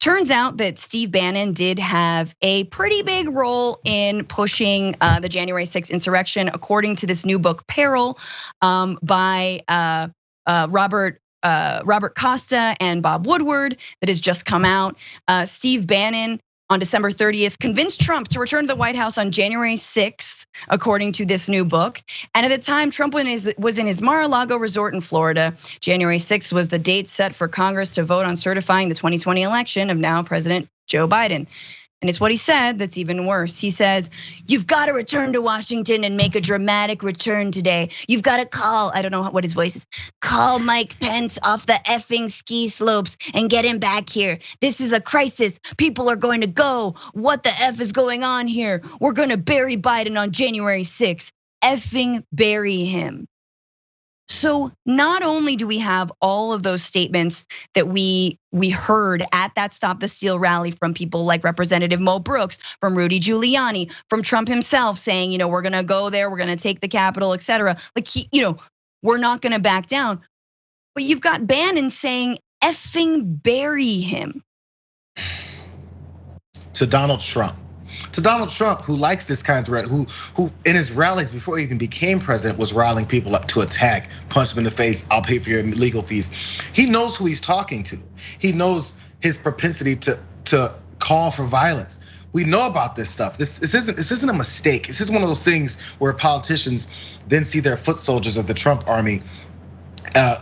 Turns out that Steve Bannon did have a pretty big role in pushing the January 6th insurrection, according to this new book, Peril, by Robert Costa and Bob Woodward, that has just come out. Steve Bannon on December 30th convinced Trump to return to the White House on January 6th, according to this new book. And at a time, Trump was in his Mar-a-Lago resort in Florida. January 6th was the date set for Congress to vote on certifying the 2020 election of now President Joe Biden. And it's what he said that's even worse. He says, "You've got to return to Washington and make a dramatic return today. You've got to call," I don't know what his voice is, "call Mike Pence off the effing ski slopes and get him back here. This is a crisis. People are going to go. What the F is going on here? We're gonna bury Biden on January 6th. Effing bury him." So not only do we have all of those statements that we heard at that Stop the Steal rally from people like Representative Mo Brooks, from Rudy Giuliani, from Trump himself saying, we're gonna go there, we're gonna take the Capitol, etc. Like we're not gonna back down. But you've got Bannon saying, "Effing bury him." To Donald Trump. To Donald Trump, who likes this kind of rhetoric, who in his rallies before he even became president was riling people up to attack, punch him in the face, "I'll pay for your legal fees." He knows who he's talking to. He knows his propensity to call for violence. We know about this stuff. This isn't a mistake. This is one of those things where politicians then see their foot soldiers of the Trump army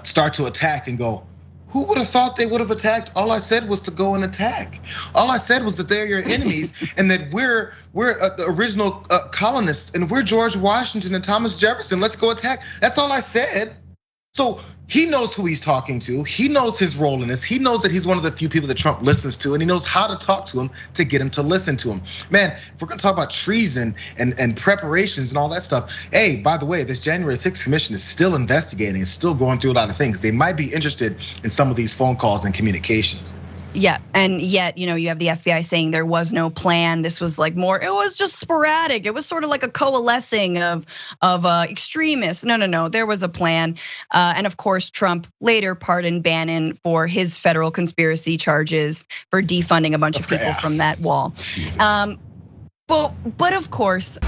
start to attack and go, "Who would have thought they would have attacked? All I said was to go and attack. All I said was that they're your enemies and that we're the original colonists and we're George Washington and Thomas Jefferson. Let's go attack." That's all I said. So he knows who he's talking to. He knows his role in this. He knows that he's one of the few people that Trump listens to, and he knows how to talk to him to get him to listen to him. Man, if we're gonna talk about treason and preparations and all that stuff, hey, by the way, this January 6th commission is still investigating, it's still going through a lot of things. They might be interested in some of these phone calls and communications. Yeah, and yet, you have the FBI saying there was no plan. This was like more, it was just sporadic. It was sort of like a coalescing of extremists. No, there was a plan. And of course, Trump later pardoned Bannon for his federal conspiracy charges for defunding a bunch of people from that wall. But of course,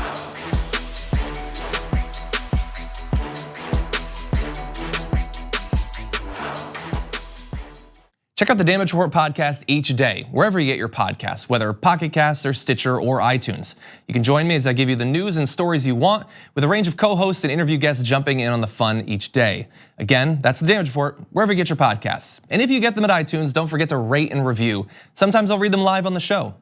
check out the Damage Report podcast each day, wherever you get your podcasts, whether Pocket Casts or Stitcher or iTunes. You can join me as I give you the news and stories you want, with a range of co-hosts and interview guests jumping in on the fun each day. Again, that's the Damage Report, wherever you get your podcasts. And if you get them at iTunes, don't forget to rate and review. Sometimes I'll read them live on the show.